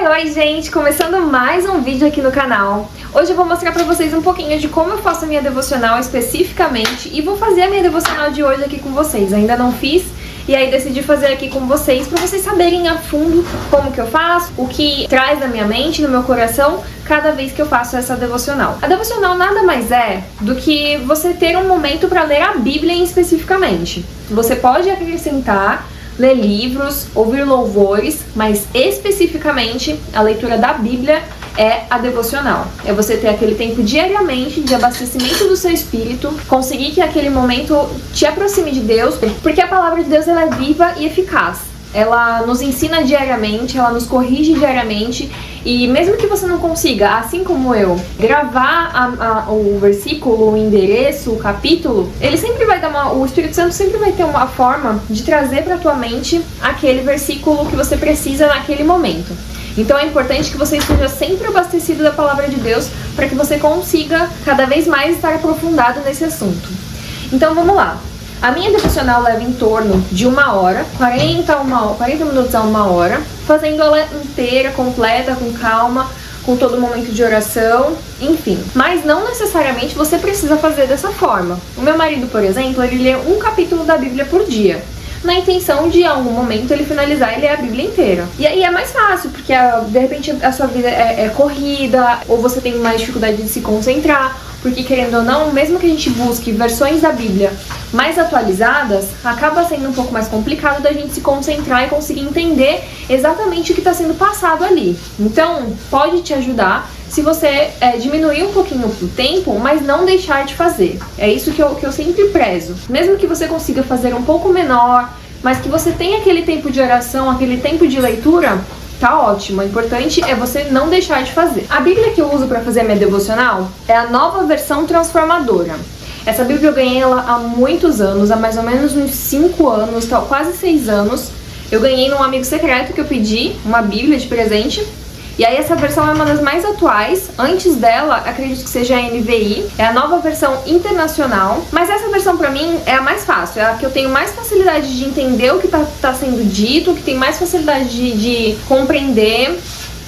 Oi gente, começando mais um vídeo aqui no canal. Hoje eu vou mostrar pra vocês um pouquinho de como eu faço a minha devocional especificamente e vou fazer a minha devocional de hoje aqui com vocês. Ainda não fiz e aí decidi fazer aqui com vocês pra vocês saberem a fundo como que eu faço, o que traz na minha mente, no meu coração, cada vez que eu faço essa devocional. A devocional nada mais é do que você ter um momento pra ler a Bíblia especificamente. Você pode acrescentar ler livros, ouvir louvores, mas especificamente a leitura da Bíblia é a devocional. É você ter aquele tempo diariamente de abastecimento do seu espírito, conseguir que aquele momento te aproxime de Deus, porque a palavra de Deus ela é viva e eficaz. Ela nos ensina diariamente, ela nos corrige diariamente e mesmo que você não consiga, assim como eu, gravar o versículo, o endereço, o capítulo, ele sempre vai dar o Espírito Santo sempre vai ter uma forma de trazer para tua mente aquele versículo que você precisa naquele momento. Então é importante que você esteja sempre abastecido da palavra de Deus para que você consiga cada vez mais estar aprofundado nesse assunto. Então vamos lá. A minha devocional leva em torno de 1 hora, 40 minutos a 1 hora, fazendo ela inteira, completa, com calma, com todo momento de oração, enfim. Mas não necessariamente você precisa fazer dessa forma. O meu marido, por exemplo, ele lê um capítulo da Bíblia por dia, na intenção de, em algum momento, ele finalizar e ler a Bíblia inteira. E aí é mais fácil, porque de repente a sua vida é corrida, ou você tem mais dificuldade de se concentrar, porque querendo ou não, mesmo que a gente busque versões da Bíblia mais atualizadas, acaba sendo um pouco mais complicado da gente se concentrar e conseguir entender exatamente o que está sendo passado ali. Então, pode te ajudar se você diminuir um pouquinho o tempo, mas não deixar de fazer. É isso que eu sempre prezo. Mesmo que você consiga fazer um pouco menor, mas que você tenha aquele tempo de oração, aquele tempo de leitura, tá ótimo. O importante é você não deixar de fazer. A Bíblia que eu uso para fazer a minha devocional é a Nova Versão Transformadora. Essa Bíblia eu ganhei ela há muitos anos, há mais ou menos uns 5 anos, quase 6 anos. Eu ganhei num amigo secreto que eu pedi uma Bíblia de presente. E aí essa versão é uma das mais atuais. Antes dela, acredito que seja a NVI, é a Nova Versão Internacional. Mas essa versão pra mim é a mais fácil, é a que eu tenho mais facilidade de entender o que tá sendo dito, que tem mais facilidade de compreender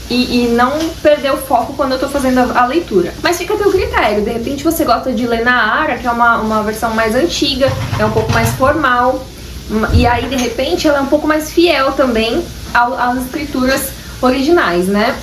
e não perder o foco quando eu tô fazendo a leitura. Mas fica a teu critério, de repente você gosta de ler na Ara, que é uma versão mais antiga, é um pouco mais formal. E aí, de repente, ela é um pouco mais fiel também às escrituras originais, né?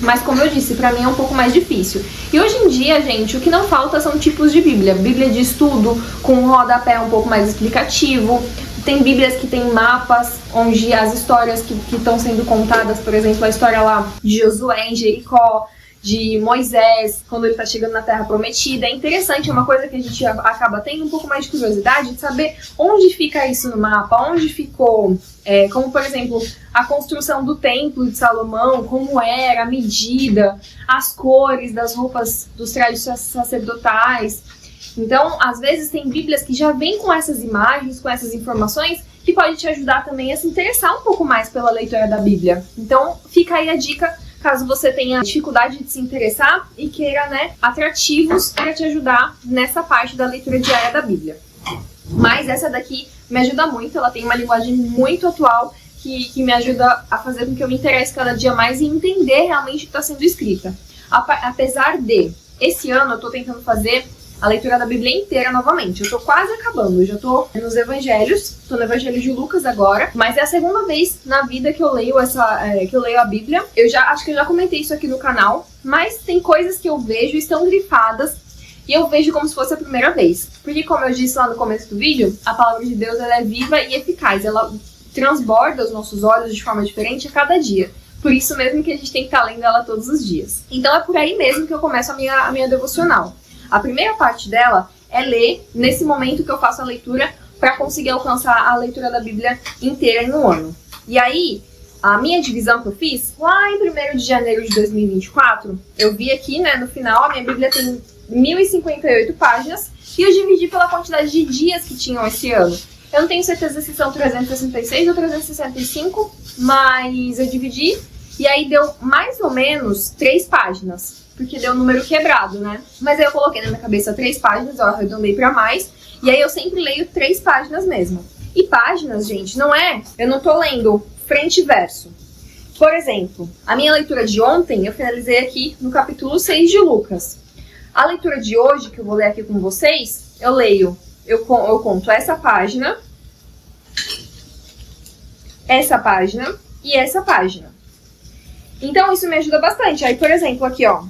Mas como eu disse, pra mim é um pouco mais difícil. E hoje em dia, gente, o que não falta são tipos de Bíblia. Bíblia de estudo, com um rodapé um pouco mais explicativo. Tem Bíblias que tem mapas, onde as histórias que estão sendo contadas, por exemplo, a história lá de Josué em Jericó, de Moisés, quando ele está chegando na Terra Prometida. É interessante, é uma coisa que a gente acaba tendo um pouco mais de curiosidade de saber onde fica isso no mapa, onde ficou, como por exemplo, a construção do Templo de Salomão, como era, a medida, as cores das roupas dos trajes sacerdotais. Então, às vezes tem Bíblias que já vêm com essas imagens, com essas informações, que pode te ajudar também a se interessar um pouco mais pela leitura da Bíblia. Então, fica aí a dica, caso você tenha dificuldade de se interessar e queira, atrativos para te ajudar nessa parte da leitura diária da Bíblia. Mas essa daqui me ajuda muito, ela tem uma linguagem muito atual que me ajuda a fazer com que eu me interesse cada dia mais e entender realmente o que está sendo escrita. Apesar de, esse ano eu estou tentando fazer a leitura da Bíblia inteira novamente. Eu tô quase acabando, eu já tô nos Evangelhos, tô no Evangelho de Lucas agora, mas é a segunda vez na vida que eu leio a Bíblia. Acho que eu já comentei isso aqui no canal, mas tem coisas que eu vejo estão grifadas e eu vejo como se fosse a primeira vez. Porque como eu disse lá no começo do vídeo, a palavra de Deus ela é viva e eficaz, ela transborda os nossos olhos de forma diferente a cada dia. Por isso mesmo que a gente tem que estar lendo ela todos os dias. Então é por aí mesmo que eu começo a minha devocional. A primeira parte dela é ler nesse momento que eu faço a leitura para conseguir alcançar a leitura da Bíblia inteira em um ano. E aí, a minha divisão que eu fiz, lá em 1º de janeiro de 2024, eu vi aqui, no final, a minha Bíblia tem 1058 páginas e eu dividi pela quantidade de dias que tinham esse ano. Eu não tenho certeza se são 366 ou 365, mas eu dividi e aí deu mais ou menos 3 páginas. Porque deu um número quebrado, Mas aí eu coloquei na minha cabeça 3 páginas, eu arredondei pra mais, e aí eu sempre leio 3 páginas mesmo. E páginas, gente, eu não tô lendo frente e verso. Por exemplo, a minha leitura de ontem, eu finalizei aqui no capítulo 6 de Lucas. A leitura de hoje, que eu vou ler aqui com vocês, eu conto essa página e essa página. Então, isso me ajuda bastante. Aí, por exemplo, aqui, ó,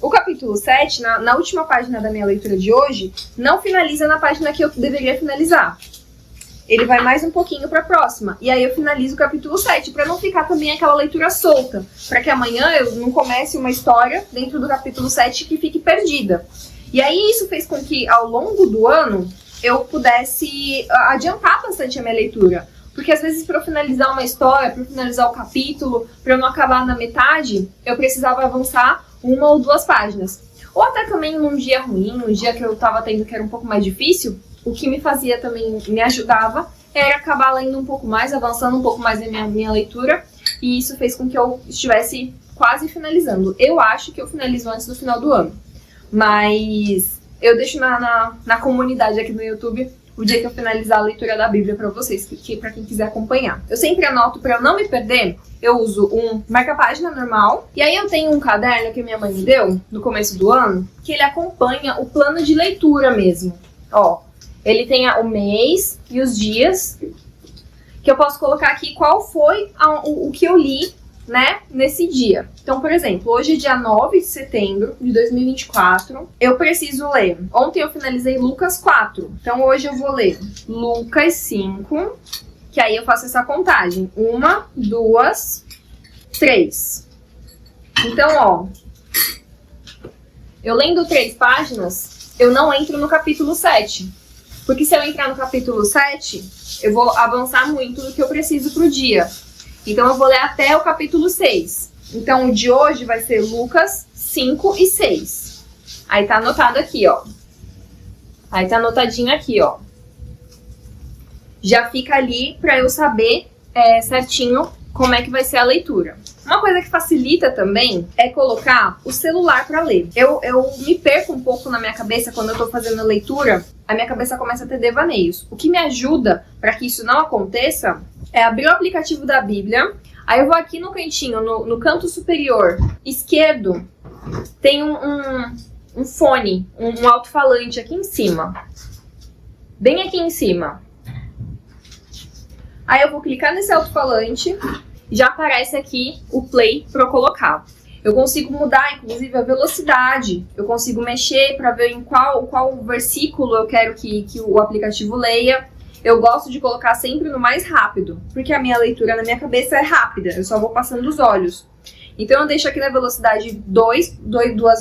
o capítulo 7, na última página da minha leitura de hoje, não finaliza na página que eu deveria finalizar. Ele vai mais um pouquinho para a próxima. E aí eu finalizo o capítulo 7, para não ficar também aquela leitura solta. Para que amanhã eu não comece uma história dentro do capítulo 7 que fique perdida. E aí isso fez com que, ao longo do ano, eu pudesse adiantar bastante a minha leitura. Porque às vezes, para eu finalizar uma história, para eu finalizar o capítulo, para eu não acabar na metade, eu precisava avançar 1 ou 2 páginas. Ou até também num dia ruim, num dia que eu estava tendo que era um pouco mais difícil, o que me fazia também, me ajudava, era acabar lendo um pouco mais, avançando um pouco mais na minha leitura, e isso fez com que eu estivesse quase finalizando. Eu acho que eu finalizo antes do final do ano, mas eu deixo na comunidade aqui no YouTube o dia que eu finalizar a leitura da Bíblia para vocês, para quem quiser acompanhar. Eu sempre anoto para eu não me perder, eu uso um marca-página normal, e aí eu tenho um caderno que minha mãe me deu no começo do ano, que ele acompanha o plano de leitura mesmo. Ó, ele tem o mês e os dias, que eu posso colocar aqui qual foi o que eu li, né, nesse dia. Então, por exemplo, hoje é dia 9 de setembro de 2024, eu preciso ler. Ontem eu finalizei Lucas 4, então hoje eu vou ler Lucas 5, que aí eu faço essa contagem. 1, 2, 3. Então, ó, eu lendo 3 páginas, eu não entro no capítulo 7. Porque se eu entrar no capítulo 7, eu vou avançar muito do que eu preciso pro dia. Então eu vou ler até o capítulo 6. Então o de hoje vai ser Lucas 5 e 6. Aí tá anotado aqui, ó. Aí tá anotadinho aqui, ó. Já fica ali pra eu saber certinho como é que vai ser a leitura. Uma coisa que facilita também é colocar o celular para ler. Eu me perco um pouco na minha cabeça quando eu tô fazendo a leitura, a minha cabeça começa a ter devaneios. O que me ajuda para que isso não aconteça é abrir o aplicativo da Bíblia, aí eu vou aqui no cantinho, no canto superior esquerdo, tem um fone, um alto-falante aqui em cima. Bem aqui em cima. Aí eu vou clicar nesse alto-falante, já aparece aqui o play para eu colocar. Eu consigo mudar, inclusive, a velocidade. Eu consigo mexer para ver em qual versículo eu quero que o aplicativo leia. Eu gosto de colocar sempre no mais rápido, porque a minha leitura na minha cabeça é rápida. Eu só vou passando os olhos. Então eu deixo aqui na velocidade 2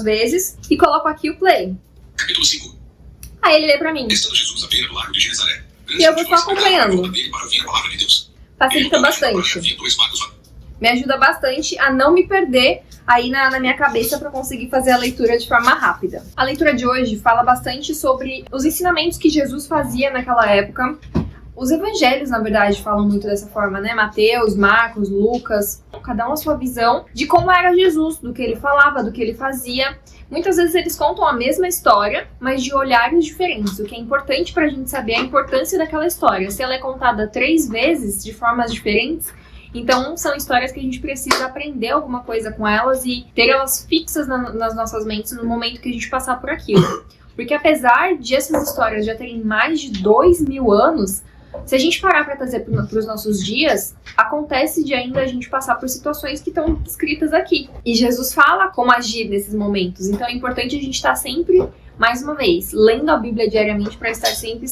vezes e coloco aqui o play. Capítulo 5. Aí ele lê para mim. Estando Jesus à beira do lago de Genezaré, E eu vou só acompanhando. Facilita bastante. Me ajuda bastante a não me perder aí na minha cabeça para conseguir fazer a leitura de forma rápida. A leitura de hoje fala bastante sobre os ensinamentos que Jesus fazia naquela época. Os evangelhos, na verdade, falam muito dessa forma, né? Mateus, Marcos, Lucas, cada um a sua visão de como era Jesus, do que ele falava, do que ele fazia. Muitas vezes eles contam a mesma história, mas de olhares diferentes. O que é importante pra gente saber é a importância daquela história. Se ela é contada 3 vezes, de formas diferentes, então são histórias que a gente precisa aprender alguma coisa com elas e ter elas fixas nas nossas mentes no momento que a gente passar por aquilo. Porque apesar de essas histórias já terem mais de 2000 anos, se a gente parar para trazer para os nossos dias, acontece de ainda a gente passar por situações que estão escritas aqui. E Jesus fala como agir nesses momentos. Então é importante a gente estar sempre, mais uma vez, lendo a Bíblia diariamente para estar sempre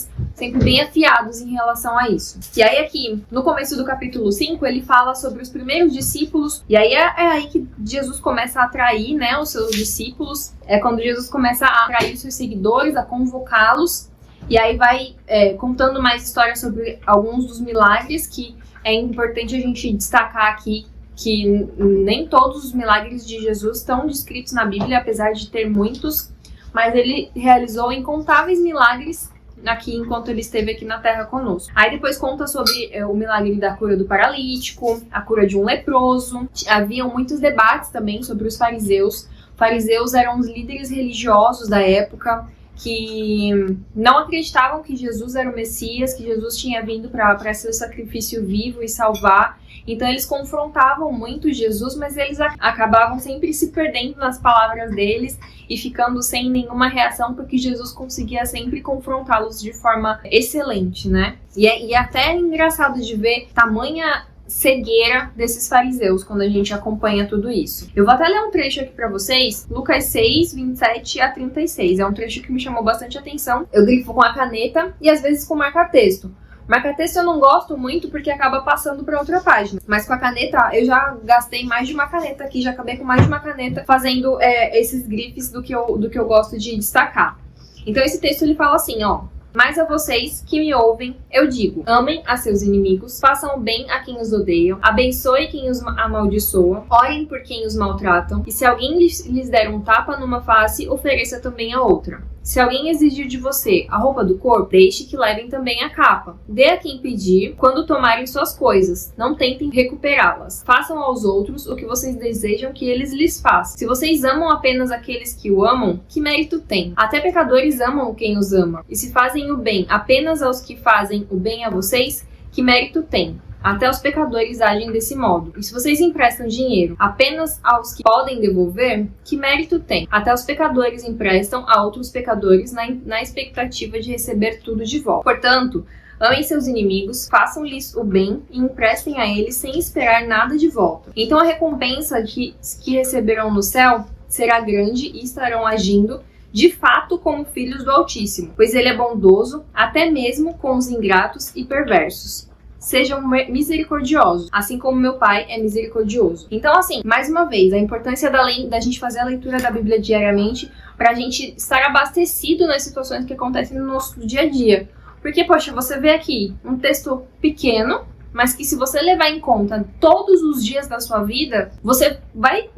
bem afiados em relação a isso. E aí aqui, no começo do capítulo 5, ele fala sobre os primeiros discípulos. E aí é aí que Jesus começa a atrair, né, os seus discípulos. É quando Jesus começa a atrair os seus seguidores, a convocá-los. E aí vai contando mais histórias sobre alguns dos milagres, que é importante a gente destacar aqui que nem todos os milagres de Jesus estão descritos na Bíblia, apesar de ter muitos, mas ele realizou incontáveis milagres aqui enquanto ele esteve aqui na Terra conosco. Aí depois conta sobre o milagre da cura do paralítico, a cura de um leproso. Haviam muitos debates também sobre os fariseus. Fariseus eram os líderes religiosos da época, que não acreditavam que Jesus era o Messias, que Jesus tinha vindo para ser o sacrifício vivo e salvar. Então eles confrontavam muito Jesus, mas eles acabavam sempre se perdendo nas palavras deles e ficando sem nenhuma reação, porque Jesus conseguia sempre confrontá-los de forma excelente, né? E é até engraçado de ver tamanha cegueira desses fariseus quando a gente acompanha tudo isso. Eu vou até ler um trecho aqui pra vocês, Lucas 6, 27 a 36. É um trecho que me chamou bastante atenção. Eu grifo com a caneta e às vezes com marca-texto. Marca-texto eu não gosto muito porque acaba passando para outra página. Mas com a caneta, eu já gastei mais de uma caneta aqui, já acabei com mais de uma caneta fazendo esses grifes do que eu gosto de destacar. Então esse texto ele fala assim, ó: mas a vocês que me ouvem, eu digo: amem a seus inimigos, façam o bem a quem os odeiam, abençoe quem os amaldiçoa, orem por quem os maltratam, e se alguém lhes der um tapa numa face, ofereça também a outra. Se alguém exigir de você a roupa do corpo, deixe que levem também a capa. Dê a quem pedir quando tomarem suas coisas. Não tentem recuperá-las. Façam aos outros o que vocês desejam que eles lhes façam. Se vocês amam apenas aqueles que o amam, que mérito tem? Até pecadores amam quem os ama. E se fazem o bem apenas aos que fazem o bem a vocês, que mérito tem? Até os pecadores agem desse modo. E se vocês emprestam dinheiro apenas aos que podem devolver, que mérito tem? Até os pecadores emprestam a outros pecadores na expectativa de receber tudo de volta. Portanto, amem seus inimigos, façam-lhes o bem e emprestem a eles sem esperar nada de volta. Então a recompensa que receberão no céu será grande e estarão agindo de fato como filhos do Altíssimo, pois ele é bondoso até mesmo com os ingratos e perversos. Sejam misericordiosos, assim como meu Pai é misericordioso. Então, assim, mais uma vez, a importância da gente fazer a leitura da Bíblia diariamente para a gente estar abastecido nas situações que acontecem no nosso dia a dia. Porque, poxa, você vê aqui um texto pequeno, mas que se você levar em conta todos os dias da sua vida, você vai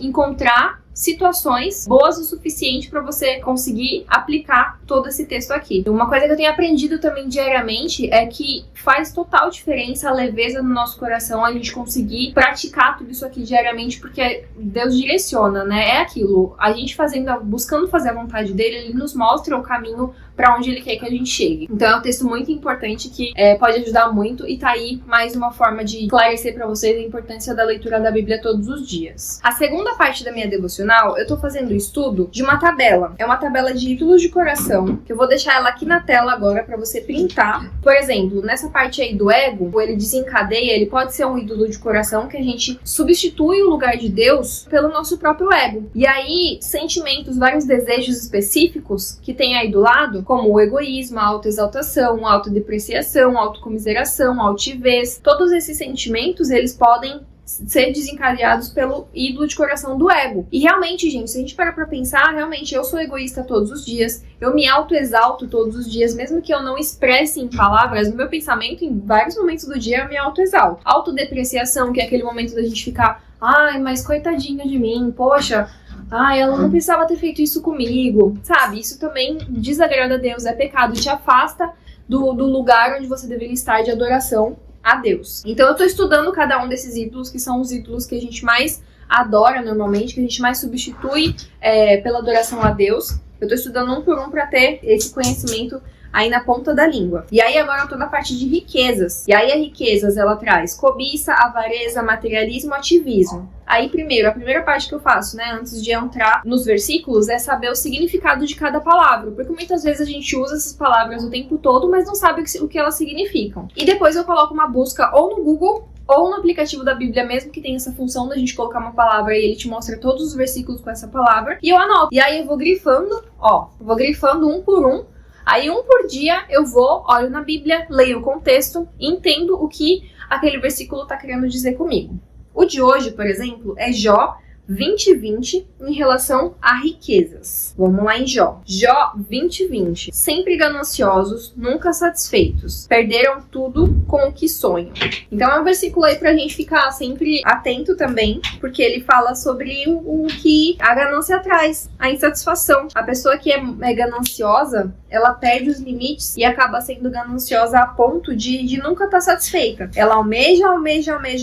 encontrar situações boas o suficiente para você conseguir aplicar todo esse texto aqui. Uma coisa que eu tenho aprendido também diariamente é que faz total diferença a leveza no nosso coração, a gente conseguir praticar tudo isso aqui diariamente, porque Deus direciona, né? É aquilo, a gente buscando fazer a vontade dele, ele nos mostra o caminho para onde ele quer que a gente chegue. Então é um texto muito importante que pode ajudar muito, e tá aí mais uma forma de esclarecer para vocês a importância da leitura da Bíblia todos os dias. A segunda parte da minha devocional, eu tô fazendo o estudo de uma tabela. É uma tabela de ídolos de coração, que eu vou deixar ela aqui na tela agora para você printar. Por exemplo, nessa parte aí do ego, ele desencadeia, ele pode ser um ídolo de coração que a gente substitui o lugar de Deus pelo nosso próprio ego. E aí, sentimentos, vários desejos específicos que tem aí do lado, como o egoísmo, a autoexaltação, a autodepreciação, a autocomiseração, a altivez, todos esses sentimentos, eles podem ser desencadeados pelo ídolo de coração do ego. E realmente, gente, se a gente parar pra pensar, realmente eu sou egoísta todos os dias, eu me autoexalto todos os dias, mesmo que eu não expresse em palavras, no meu pensamento, em vários momentos do dia eu me autoexalto. Autodepreciação, que é aquele momento da gente ficar, ai, mas coitadinha de mim, poxa, ela não precisava ter feito isso comigo, sabe? Isso também desagrada a Deus, é pecado, te afasta do lugar onde você deveria estar de adoração a Deus. Então eu tô estudando cada um desses ídolos, que são os ídolos que a gente mais adora normalmente, que a gente mais substitui pela adoração a Deus. Eu tô estudando um por um para ter esse conhecimento aí na ponta da língua. E aí agora eu tô na parte de riquezas. E aí a riquezas, ela traz cobiça, avareza, materialismo, ativismo. Aí a primeira parte que eu faço, né, antes de entrar nos versículos, é saber o significado de cada palavra. Porque muitas vezes a gente usa essas palavras o tempo todo, mas não sabe o que elas significam. E depois eu coloco uma busca ou no Google, ou no aplicativo da Bíblia mesmo, que tem essa função da gente colocar uma palavra e ele te mostra todos os versículos com essa palavra. E eu anoto. E aí eu vou grifando, um por um. Aí um por dia eu olho na Bíblia, leio o contexto e entendo o que aquele versículo está querendo dizer comigo. O de hoje, por exemplo, é Jó 20:20 em relação a riquezas. Vamos lá em Jó. Jó 20:20. Sempre gananciosos, nunca satisfeitos. Perderam tudo com o que sonham. Então é um versículo aí pra gente ficar sempre atento também, porque ele fala sobre o que a ganância traz, a insatisfação. A pessoa que é gananciosa, ela perde os limites e acaba sendo gananciosa a ponto de nunca estar satisfeita. Ela almeja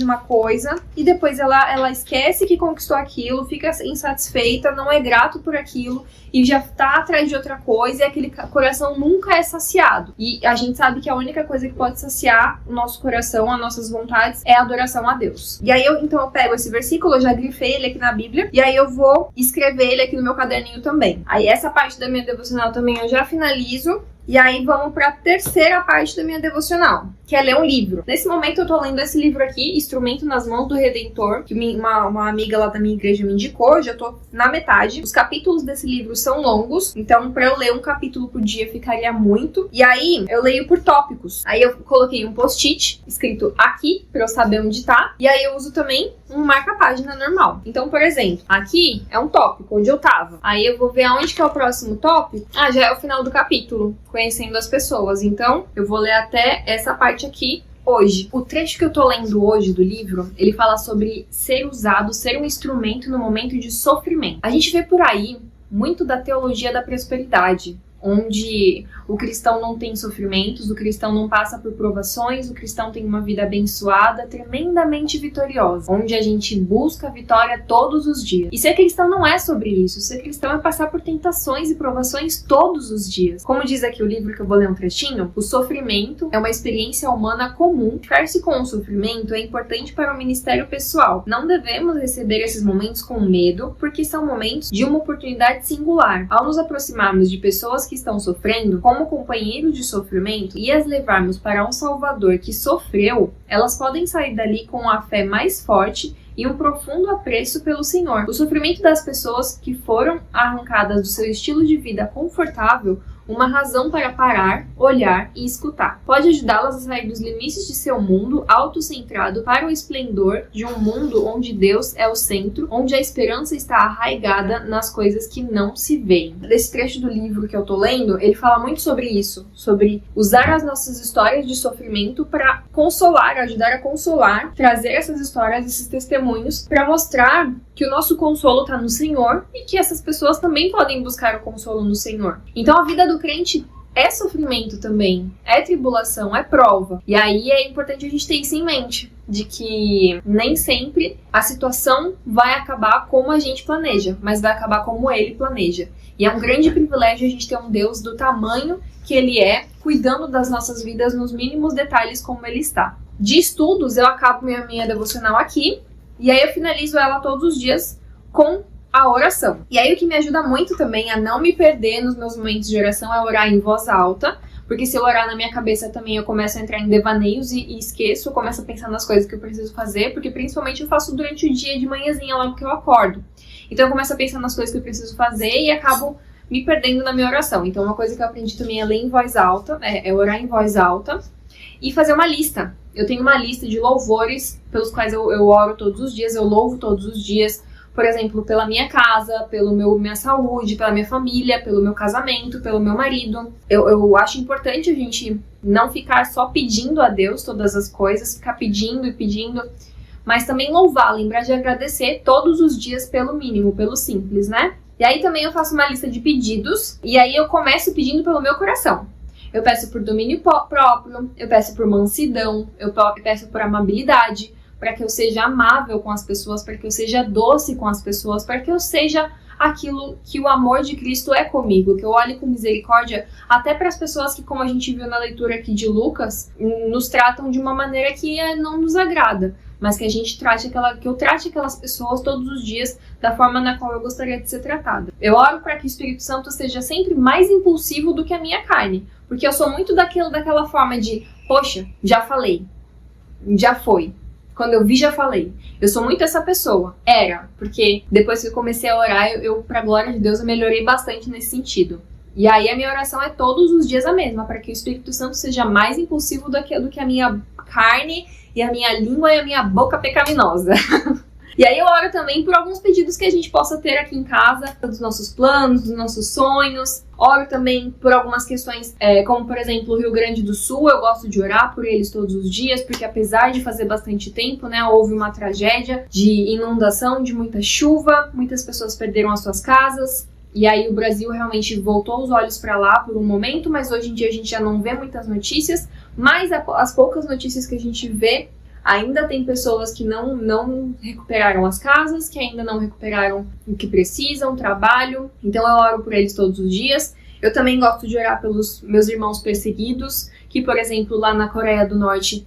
uma coisa e depois ela esquece que conquistou aquilo aquilo, fica insatisfeita, não é grato por aquilo e já tá atrás de outra coisa e aquele coração nunca é saciado. E a gente sabe que a única coisa que pode saciar o nosso coração, as nossas vontades, é a adoração a Deus. E aí então eu pego esse versículo, eu já grifei ele aqui na Bíblia, e aí eu vou escrever ele aqui no meu caderninho também. Aí essa parte da minha devocional também eu já finalizo. E aí vamos para a terceira parte da minha devocional, que é ler um livro. Nesse momento eu tô lendo esse livro aqui, Instrumento nas Mãos do Redentor, que uma amiga lá da minha igreja me indicou, já tô na metade. Os capítulos desse livro são longos, então para eu ler um capítulo por dia ficaria muito. E aí eu leio por tópicos. Aí eu coloquei um post-it escrito aqui, para eu saber onde tá. E aí eu uso também um marca-página normal. Então, por exemplo, aqui é um tópico, onde eu tava. Aí eu vou ver aonde que é o próximo tópico. Ah, já é o final do capítulo, conhecendo as pessoas. Então, eu vou ler até essa parte aqui hoje. O trecho que eu tô lendo hoje do livro, ele fala sobre ser usado, ser um instrumento no momento de sofrimento. A gente vê por aí muito da teologia da prosperidade, onde o cristão não tem sofrimentos, o cristão não passa por provações, o cristão tem uma vida abençoada, tremendamente vitoriosa, onde a gente busca a vitória todos os dias. E ser cristão não é sobre isso, ser cristão é passar por tentações e provações todos os dias. Como diz aqui o livro que eu vou ler um trechinho, o sofrimento é uma experiência humana comum. Ficar-se com o sofrimento é importante para o ministério pessoal. Não devemos receber esses momentos com medo, porque são momentos de uma oportunidade singular. Ao nos aproximarmos de pessoas que estão sofrendo como companheiros de sofrimento e as levarmos para um Salvador que sofreu, elas podem sair dali com a fé mais forte e um profundo apreço pelo Senhor. O sofrimento das pessoas que foram arrancadas do seu estilo de vida confortável, uma razão para parar, olhar e escutar. Pode ajudá-las a sair dos limites de seu mundo autocentrado para o esplendor de um mundo onde Deus é o centro, onde a esperança está arraigada nas coisas que não se veem. Desse trecho do livro que eu tô lendo, ele fala muito sobre isso, sobre usar as nossas histórias de sofrimento para consolar, ajudar a consolar, trazer essas histórias, esses testemunhos, para mostrar que o nosso consolo está no Senhor e que essas pessoas também podem buscar o consolo no Senhor. Então a vida do crente é sofrimento também, é tribulação, é prova. E aí é importante a gente ter isso em mente, de que nem sempre a situação vai acabar como a gente planeja, mas vai acabar como Ele planeja. E é um grande privilégio a gente ter um Deus do tamanho que Ele é, cuidando das nossas vidas nos mínimos detalhes como Ele está. De estudos, eu acabo minha devocional aqui, e aí eu finalizo ela todos os dias com a oração. E aí o que me ajuda muito também a não me perder nos meus momentos de oração é orar em voz alta, porque se eu orar na minha cabeça também eu começo a entrar em devaneios e esqueço, eu começo a pensar nas coisas que eu preciso fazer, porque principalmente eu faço durante o dia de manhãzinha logo que eu acordo. Então eu começo a pensar nas coisas que eu preciso fazer e acabo me perdendo na minha oração. Então uma coisa que eu aprendi também é ler em voz alta, é orar em voz alta e fazer uma lista. Eu tenho uma lista de louvores pelos quais eu oro todos os dias, eu louvo todos os dias. Por exemplo, pela minha casa, pela minha saúde, pela minha família, pelo meu casamento, pelo meu marido. Eu acho importante a gente não ficar só pedindo a Deus todas as coisas, ficar pedindo e pedindo, mas também louvar, lembrar de agradecer todos os dias pelo mínimo, pelo simples, né? E aí também eu faço uma lista de pedidos, e aí eu começo pedindo pelo meu coração. Eu peço por domínio próprio, eu peço por mansidão, eu peço por amabilidade, para que eu seja amável com as pessoas, para que eu seja doce com as pessoas, para que eu seja aquilo que o amor de Cristo é comigo, que eu olhe com misericórdia até para as pessoas que, como a gente viu na leitura aqui de Lucas, nos tratam de uma maneira que não nos agrada, mas que a gente que eu trate aquelas pessoas todos os dias da forma na qual eu gostaria de ser tratada. Eu oro para que o Espírito Santo seja sempre mais impulsivo do que a minha carne, porque eu sou muito daquela forma de, poxa, já falei, já foi. Quando eu vi, já falei. Eu sou muito essa pessoa. Era, porque depois que eu comecei a orar, pra glória de Deus, eu melhorei bastante nesse sentido. E aí a minha oração é todos os dias a mesma, para que o Espírito Santo seja mais impulsivo do que a minha carne e a minha língua e a minha boca pecaminosa. E aí eu oro também por alguns pedidos que a gente possa ter aqui em casa, dos nossos planos, dos nossos sonhos. Oro também por algumas questões, como por exemplo o Rio Grande do Sul. Eu gosto de orar por eles todos os dias, porque apesar de fazer bastante tempo, né, houve uma tragédia de inundação, de muita chuva, muitas pessoas perderam as suas casas. E aí o Brasil realmente voltou os olhos para lá por um momento, mas hoje em dia a gente já não vê muitas notícias, mas as poucas notícias que a gente vê Ainda tem pessoas que não recuperaram as casas, que ainda não recuperaram o que precisam, trabalho. Então eu oro por eles todos os dias. Eu também gosto de orar pelos meus irmãos perseguidos, que, por exemplo, lá na Coreia do Norte,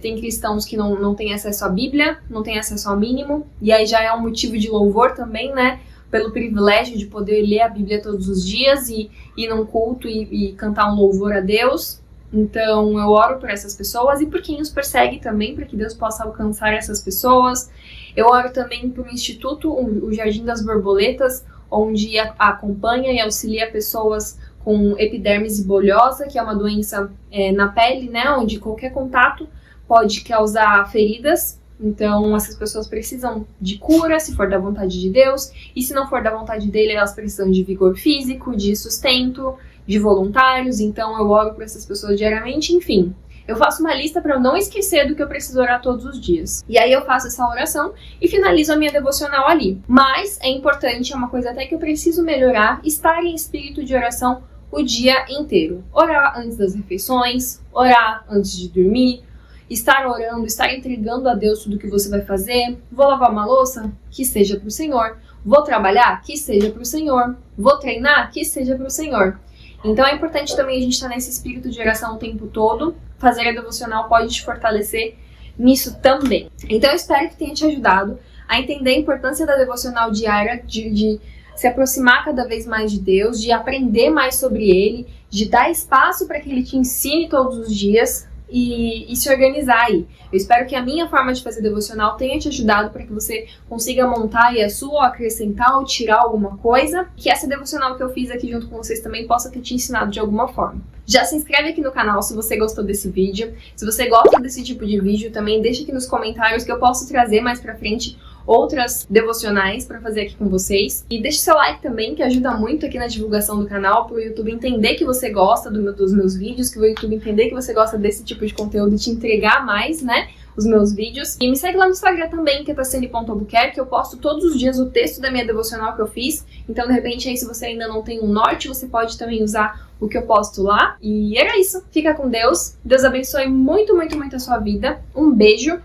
tem cristãos que não têm acesso à Bíblia, não têm acesso ao mínimo, e aí já é um motivo de louvor também, né? Pelo privilégio de poder ler a Bíblia todos os dias e ir num culto e cantar um louvor a Deus. Então eu oro por essas pessoas e por quem os persegue também, para que Deus possa alcançar essas pessoas. Eu oro também por um instituto, o Jardim das Borboletas, onde acompanha e auxilia pessoas com epidermise bolhosa, que é uma doença na pele, né, onde qualquer contato pode causar feridas. Então essas pessoas precisam de cura, se for da vontade de Deus, e se não for da vontade dele, elas precisam de vigor físico, de sustento, de voluntários. Então eu oro por essas pessoas diariamente. Enfim, eu faço uma lista para eu não esquecer do que eu preciso orar todos os dias. E aí eu faço essa oração e finalizo a minha devocional ali. Mas é importante, é uma coisa até que eu preciso melhorar, estar em espírito de oração o dia inteiro. Orar antes das refeições, orar antes de dormir, estar orando, estar entregando a Deus tudo que você vai fazer. Vou lavar uma louça? Que seja para o Senhor. Vou trabalhar? Que seja para o Senhor. Vou treinar? Que seja para o Senhor. Então é importante também a gente estar nesse espírito de oração o tempo todo. Fazer a devocional pode te fortalecer nisso também. Então eu espero que tenha te ajudado a entender a importância da devocional diária, de se aproximar cada vez mais de Deus, de aprender mais sobre Ele, de dar espaço para que Ele te ensine todos os dias e se organizar aí. Eu espero que a minha forma de fazer devocional tenha te ajudado para que você consiga montar aí a sua, ou acrescentar ou tirar alguma coisa, que essa devocional que eu fiz aqui junto com vocês também possa ter te ensinado de alguma forma. Já se inscreve aqui no canal se você gostou desse vídeo. Se você gosta desse tipo de vídeo, também deixa aqui nos comentários que eu posso trazer mais pra frente outras devocionais para fazer aqui com vocês. E deixe seu like também, que ajuda muito aqui na divulgação do canal, para o YouTube entender que você gosta dos meus vídeos, que o YouTube entender que você gosta desse tipo de conteúdo e te entregar mais, né, os meus vídeos. E me segue lá no Instagram também, que é tassiane.albuquerque, que eu posto todos os dias o texto da minha devocional que eu fiz. Então, de repente, aí se você ainda não tem um norte, você pode também usar o que eu posto lá. E era isso. Fica com Deus. Deus abençoe muito, muito, muito a sua vida. Um beijo.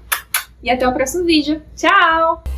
E até o próximo vídeo. Tchau!